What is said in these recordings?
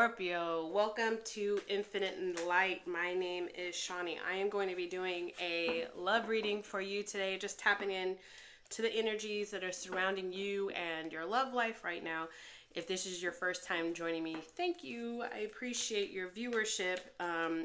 Scorpio. Welcome to Infinite and Light. My name is Shawnee. I am going to be doing a love reading for you today, just tapping in to the energies that are surrounding you and your love life right now. If this is your first time joining me, thank you. I appreciate your viewership.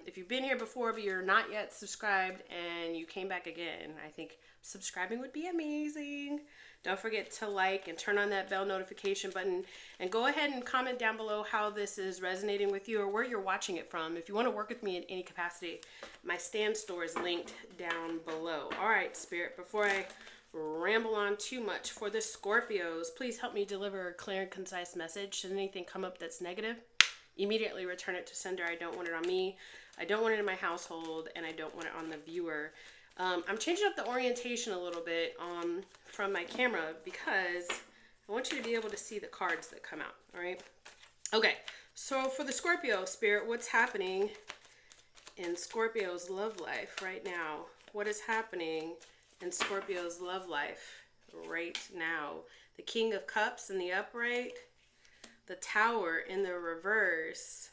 If you've been here before but you're not yet subscribed and you came back again, I think subscribing would be amazing. Don't forget to like and turn on that bell notification button, and go ahead and comment down below how this is resonating with you or where you're watching it from. If you want to work with me in any capacity, my stand store is linked down below. All right, Spirit, before I ramble on too much, for the Scorpios, please help me deliver a clear and concise message. Should anything come up that's negative, immediately return it to sender. I don't want it on me, I don't want it in my household, and I don't want it on the viewer. I'm changing up the orientation a little bit from my camera because I want you to be able to see the cards that come out, all right? Okay, so for the Scorpio, Spirit, what's happening in Scorpio's love life right now? What is happening in Scorpio's love life right now? The King of Cups in the upright, the Tower in the reverse,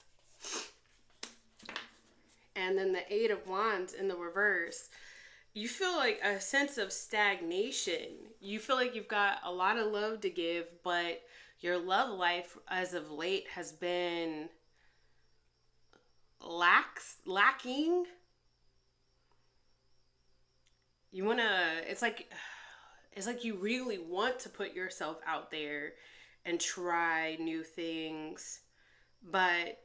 and then the Eight of Wands in the reverse. You feel like a sense of stagnation. You feel like you've got a lot of love to give, but your love life as of late has been lacking. You want to, it's like you really want to put yourself out there and try new things, but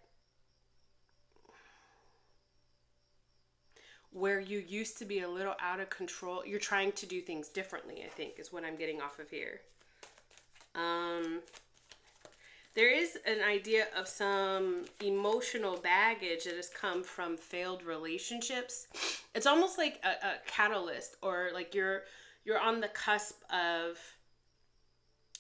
where you used to be a little out of control, you're trying to do things differently, I think, is what I'm getting off of here. There is an idea of some emotional baggage that has come from failed relationships. It's almost like a catalyst, or like you're on the cusp of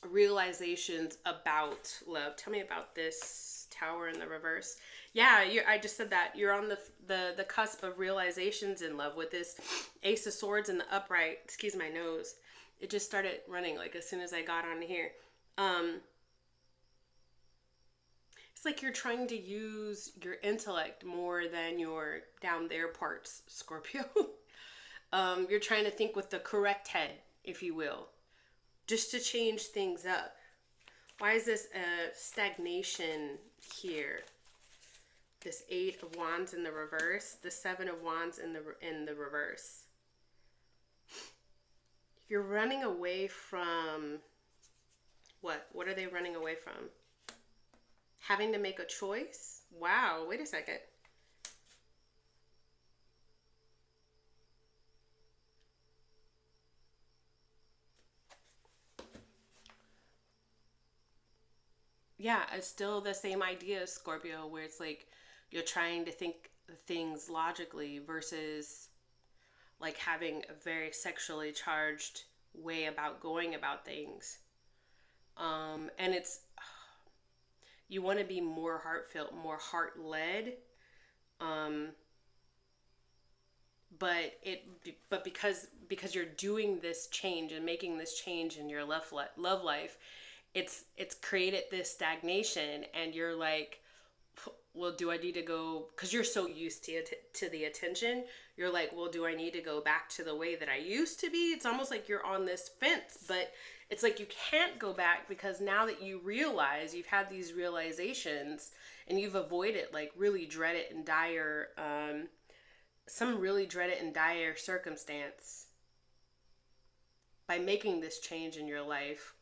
realizations about love. Tell me about this Tower in the reverse. Yeah, I just said that. You're on the cusp of realizations in love with this Ace of Swords in the upright. Excuse my nose. It just started running like as soon as I got on here. It's like you're trying to use your intellect more than your down there parts, Scorpio. You're trying to think with the correct head, if you will, just to change things up. Why is this stagnation here? This Eight of Wands in the reverse, the Seven of Wands in the reverse. You're running away from what? What are they running away from? Having to make a choice? Wow, wait a second. Yeah, it's still the same idea, Scorpio, where it's like you're trying to think things logically versus like having a very sexually charged way about going about things. And it's, you want to be more heartfelt, more heart-led. Um, but because you're doing this change and making this change in your love life, it's created this stagnation, and you're like, well, do I need to go, because you're so used to the attention, you're like, well, do I need to go back to the way that I used to be? It's almost like you're on this fence, but it's like you can't go back, because now that you realize, you've had these realizations and you've avoided like really dreaded and dire some really dreaded and dire circumstance by making this change in your life.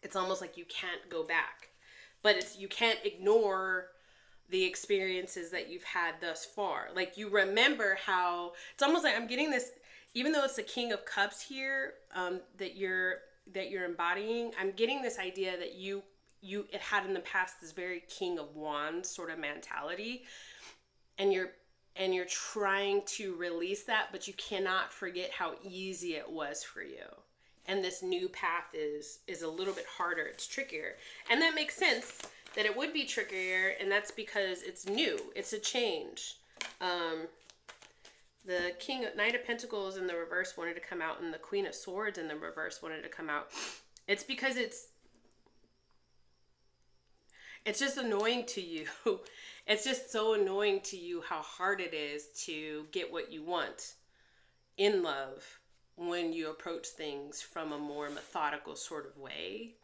It's almost like you can't go back, but you can't ignore the experiences that you've had thus far. Like, you remember how, it's almost like I'm getting this, even though it's the King of Cups here, that you're embodying, I'm getting this idea that you had in the past this very King of Wands sort of mentality, and you're trying to release that, but you cannot forget how easy it was for you. And this new path is a little bit harder. It's trickier. And that makes sense that it would be trickier, and that's because it's new. It's a change. The Knight of Pentacles in the reverse wanted to come out, and the Queen of Swords in the reverse wanted to come out. It's because It's just annoying to you. It's just so annoying to you how hard it is to get what you want in love when you approach things from a more methodical sort of way,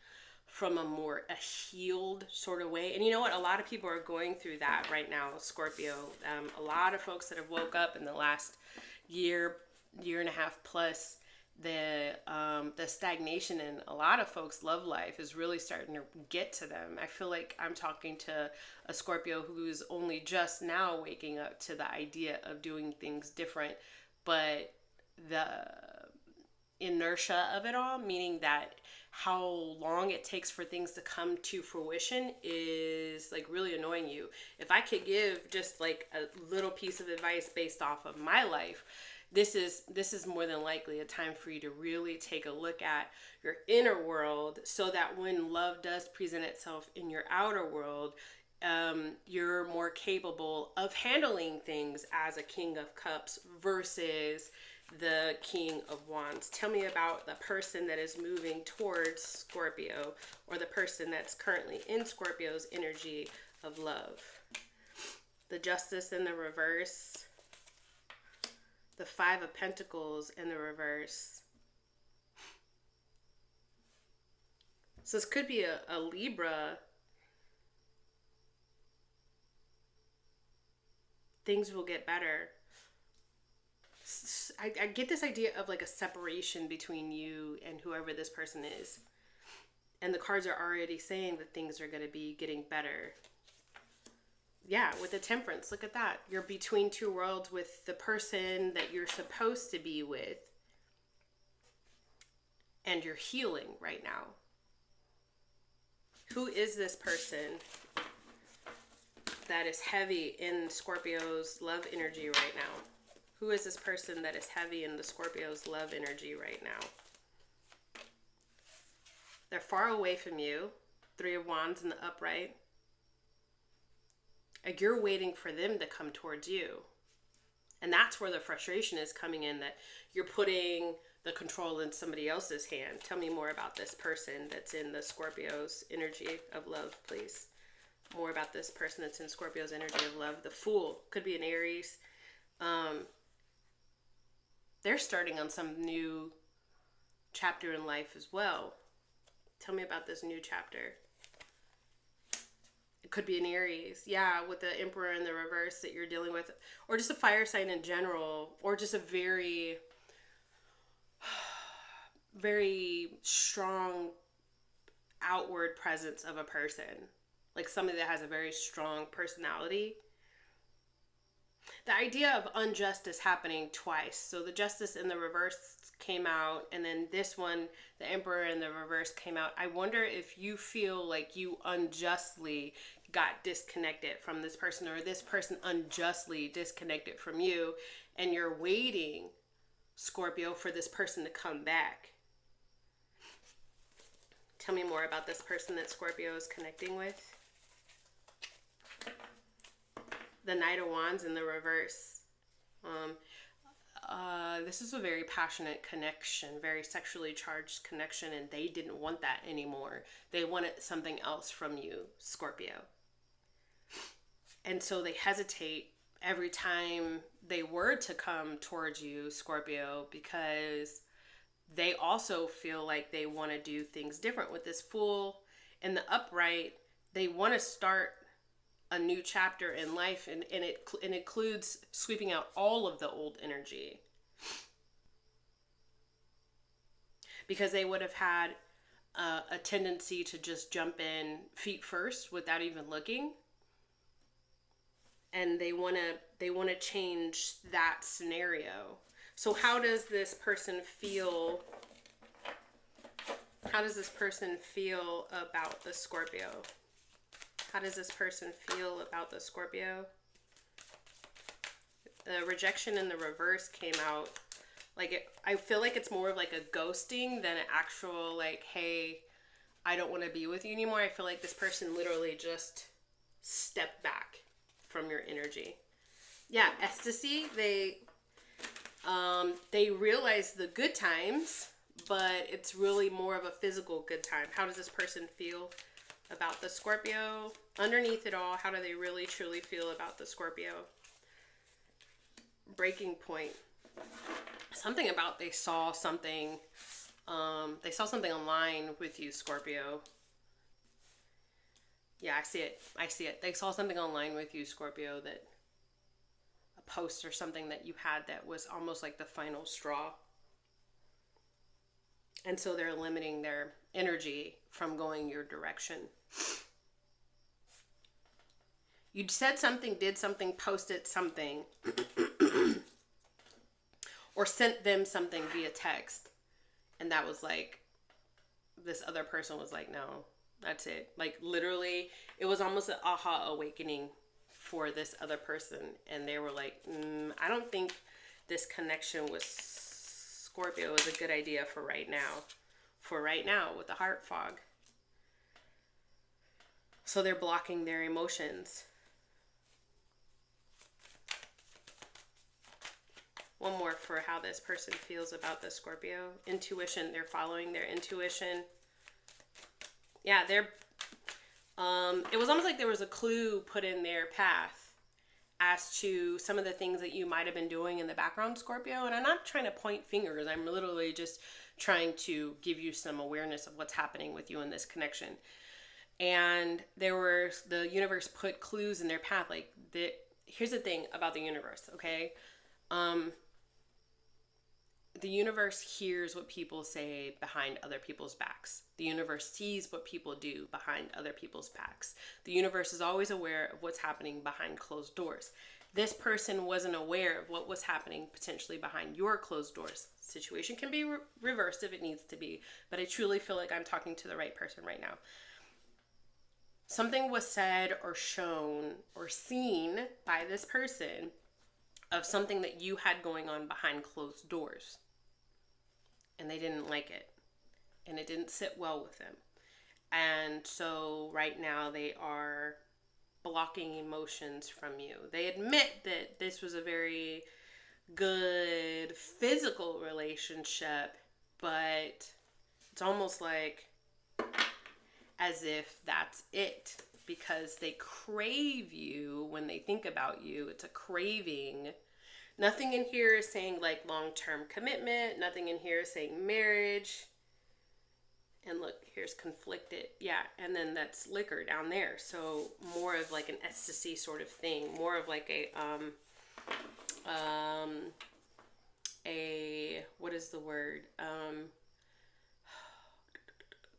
from a healed sort of way. And you know what? A lot of people are going through that right now, Scorpio. A lot of folks that have woke up in the last year and a half plus, the stagnation in a lot of folks' love life is really starting to get to them. I feel like I'm talking to a Scorpio who's only just now waking up to the idea of doing things different, but the inertia of it all, meaning that how long it takes for things to come to fruition, is like really annoying you. If I could give just like a little piece of advice based off of my life, this is more than likely a time for you to really take a look at your inner world, so that when love does present itself in your outer world, you're more capable of handling things as a King of Cups versus the King of Wands. Tell me about the person that is moving towards Scorpio, or the person that's currently in Scorpio's energy of love. The Justice in the reverse. The Five of Pentacles in the reverse. So this could be a Libra. Things will get better. I get this idea of like a separation between you and whoever this person is. And the cards are already saying that things are going to be getting better. Yeah, with the Temperance, look at that. You're between two worlds with the person that you're supposed to be with. And you're healing right now. Who is this person that is heavy in Scorpio's love energy right now? Who is this person that is heavy in the Scorpio's love energy right now? They're far away from you. Three of Wands in the upright. Like you're waiting for them to come towards you. And that's where the frustration is coming in, that you're putting the control in somebody else's hand. Tell me more about this person that's in the Scorpio's energy of love, please. More about this person that's in Scorpio's energy of love. The Fool could be an Aries. They're starting on some new chapter in life as well. Tell me about this new chapter. It could be an Aries. Yeah, with the Emperor in the reverse that you're dealing with. Or just a fire sign in general. Or just a very, very strong outward presence of a person. Like somebody that has a very strong personality. The idea of injustice happening twice. So the Justice in the reverse came out, and then this one, the Emperor in the reverse, came out. I wonder if you feel like you unjustly got disconnected from this person, or this person unjustly disconnected from you, and you're waiting, Scorpio, for this person to come back. Tell me more about this person that Scorpio is connecting with. The Knight of Wands in the reverse. This is a very passionate connection, very sexually charged connection, and they didn't want that anymore. They wanted something else from you, Scorpio. And so they hesitate every time they were to come towards you, Scorpio, because they also feel like they want to do things different. With this Fool in the upright, they want to start a new chapter in life, and it includes sweeping out all of the old energy. Because they would have had a tendency to just jump in feet first without even looking. And they want to change that scenario. So how does this person feel? How does this person feel about the Scorpio? How does this person feel about the Scorpio? The Rejection in the reverse came out. I feel like it's more of like a ghosting than an actual like, hey, I don't want to be with you anymore. I feel like this person literally just stepped back from your energy. Yeah, ecstasy. They realize the good times, but it's really more of a physical good time. How does this person feel about the Scorpio. Underneath it all, how do they really truly feel about the Scorpio? Breaking point. Something about they saw something online with you, Scorpio. Yeah, I see it. I see it. They saw something online with you, Scorpio, that a post or something that you had that was almost like the final straw. And so they're limiting their energy from going your direction. You said something, did something, posted something, or sent them something via text. And that was like, this other person was like, no, that's it. Like literally, it was almost an aha awakening for this other person. And they were like, I don't think this connection with Scorpio is a good idea for right now. For right now with the heart fog. So they're blocking their emotions. One more for how this person feels about the Scorpio. Intuition. They're following their intuition. Yeah, they're... it was almost like there was a clue put in their path as to some of the things that you might have been doing in the background, Scorpio. And I'm not trying to point fingers. I'm literally just trying to give you some awareness of what's happening with you in this connection. And the universe put clues in their path. Like, here's the thing about the universe, okay? The universe hears what people say behind other people's backs. The universe sees what people do behind other people's backs. The universe is always aware of what's happening behind closed doors. This person wasn't aware of what was happening potentially behind your closed doors. Situation can be reversed if it needs to be, but I truly feel like I'm talking to the right person right now. Something was said or shown or seen by this person of something that you had going on behind closed doors. And they didn't like it. And it didn't sit well with them. And so right now they are blocking emotions from you. They admit that this was a very good physical relationship, but it's almost like as if that's it, because they crave you when they think about you. It's a craving. Nothing in here is saying like long-term commitment. Nothing in here is saying marriage. And look, here's conflicted. Yeah, and then that's liquor down there. So more of like an ecstasy sort of thing. More of like a what is the word?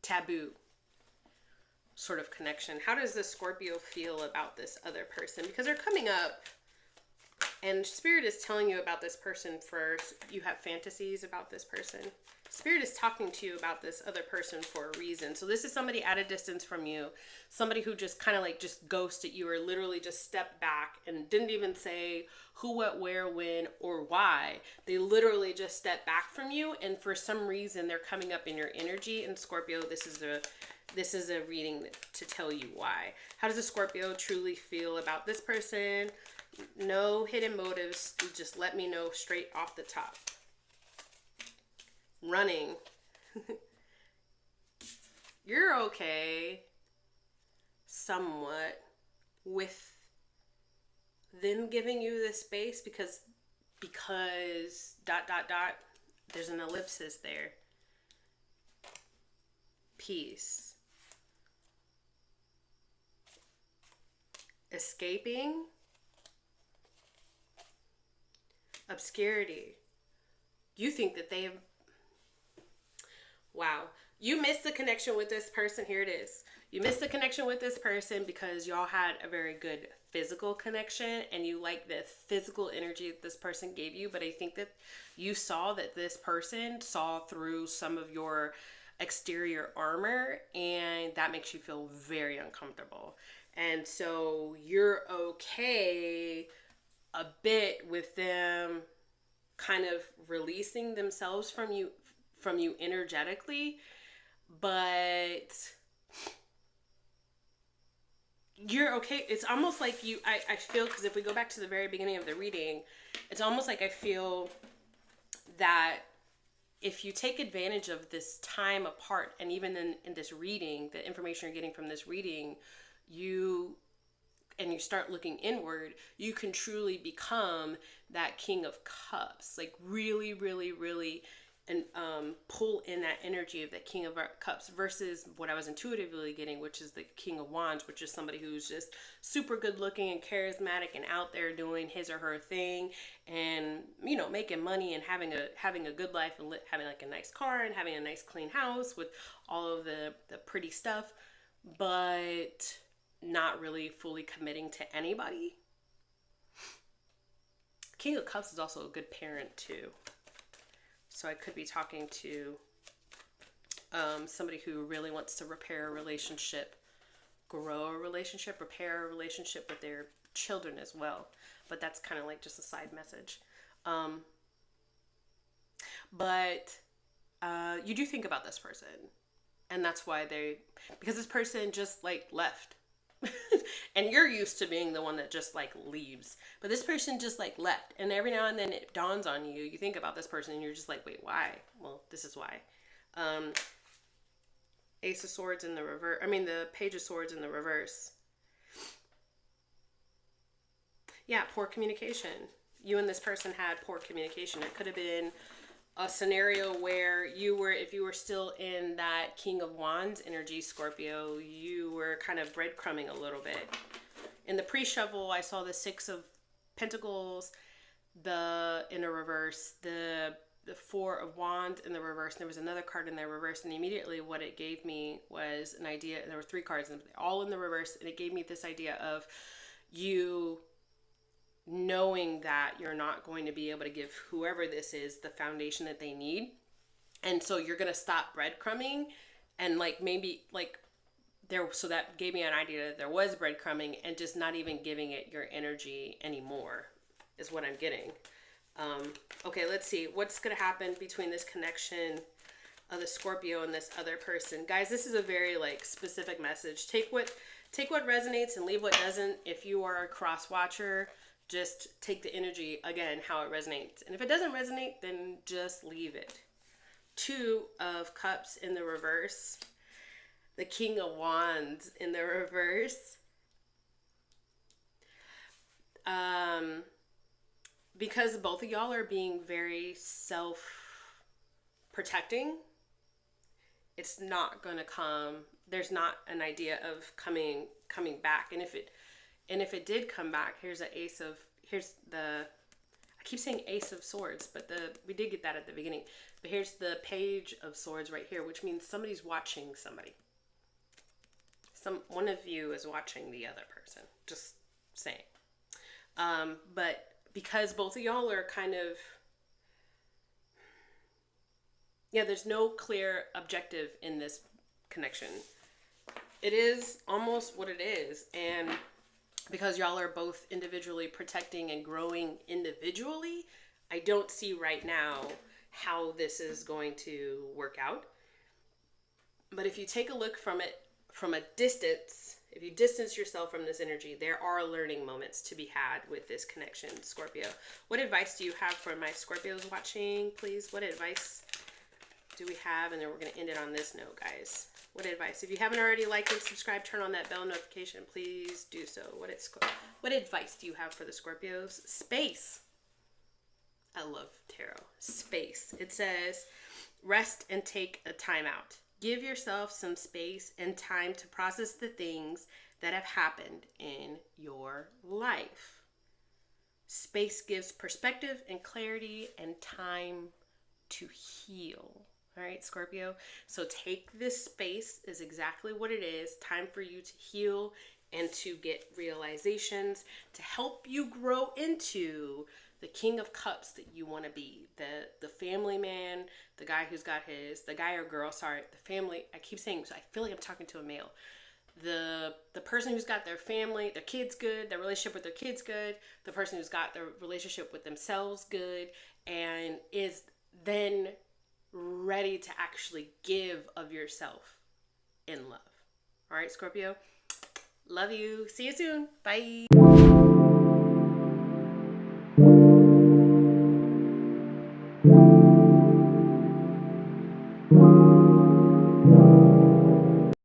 Taboo sort of connection. How does the Scorpio feel about this other person? Because they're coming up and Spirit is telling you about this person first. You have fantasies about this person. Spirit is talking to you about this other person for a reason. So this is somebody at a distance from you. Somebody who just kind of like just ghosted you or literally just stepped back and didn't even say who, what, where, when, or why. They literally just stepped back from you. And for some reason, they're coming up in your energy. And Scorpio, this is a reading to tell you why. How does a Scorpio truly feel about this person? No hidden motives. Just let me know straight off the top. Running. You're okay somewhat with them giving you this space because there's an ellipsis there. Peace. Escaping. Obscurity. You think that they have... Wow. You missed the connection with this person. Here it is. You missed the connection with this person because y'all had a very good physical connection and you like the physical energy that this person gave you. But I think that you saw that this person saw through some of your exterior armor and that makes you feel very uncomfortable. And so you're okay a bit with them kind of releasing themselves from you energetically, but you're okay. It's almost like I feel, because if we go back to the very beginning of the reading, it's almost like I feel that if you take advantage of this time apart, and even in this reading, the information you're getting from this reading, you start looking inward, you can truly become that King of Cups. Like really, really, really, and pull in that energy of that King of Cups versus what I was intuitively getting, which is the King of Wands, which is somebody who's just super good looking and charismatic and out there doing his or her thing, and making money and having a good life, and having like a nice car and having a nice clean house with all of the pretty stuff, but not really fully committing to anybody. King of Cups is also a good parent too. So I could be talking to somebody who really wants to repair a relationship, grow a relationship, repair a relationship with their children as well. But that's kind of like just a side message. But you do think about this person. And that's why because this person just like left. And you're used to being the one that just like leaves, but this person just like left, and every now and then it dawns on you, you think about this person and you're just like, wait, why? Well, this is why. Ace of Swords in the reverse, the Page of Swords in the reverse. Yeah, poor communication. You and this person had poor communication. It could have been a scenario where if you were still in that King of Wands energy, Scorpio, you were kind of breadcrumbing a little bit. In the pre-shuffle, I saw the Six of Pentacles, in a reverse, the Four of Wands in the reverse, and there was another card in the reverse, and immediately what it gave me was an idea. There were 3 cards, all in the reverse, and it gave me this idea of you knowing that you're not going to be able to give whoever this is the foundation that they need. And so you're going to stop breadcrumbing, and so that gave me an idea that there was breadcrumbing and just not even giving it your energy anymore is what I'm getting. Okay, let's see what's going to happen between this connection of the Scorpio and this other person. Guys, this is a very specific message. Take what resonates and leave what doesn't. If you are a cross watcher, just take the energy, again, how it resonates. And if it doesn't resonate, then just leave it. 2 of Cups in the reverse. The King of Wands in the reverse. Because both of y'all are being very self-protecting, it's not going to come. There's not an idea of coming back. And if it did come back, I keep saying Ace of Swords, but we did get that at the beginning. But here's the Page of Swords right here, which means somebody's watching somebody. One of you is watching the other person. Just saying. But because both of y'all are kind of, there's no clear objective in this connection. It is almost what it is, and because y'all are both individually protecting and growing individually, I don't see right now how this is going to work out. But if you take a look from it from a distance, if you distance yourself from this energy, there are learning moments to be had with this connection, Scorpio. What advice do you have for my Scorpios watching, please? What advice do we have? And then we're going to end it on this note, guys. What advice? If you haven't already liked and subscribed, turn on that bell notification. Please do so. What advice do you have for the Scorpios? Space. I love tarot. Space. It says, rest and take a time out. Give yourself some space and time to process the things that have happened in your life. Space gives perspective and clarity and time to heal. All right, Scorpio. So take this space is exactly what it is. Time for you to heal and to get realizations to help you grow into the King of Cups that you want to be. The family man, the guy who's got the guy or girl, sorry, the family. I keep saying, so I feel like I'm talking to a male. The person who's got their family, their kids good, their relationship with their kids good, the person who's got their relationship with themselves good, and is then ready to actually give of yourself in love. All right, Scorpio. Love you. See you soon. Bye.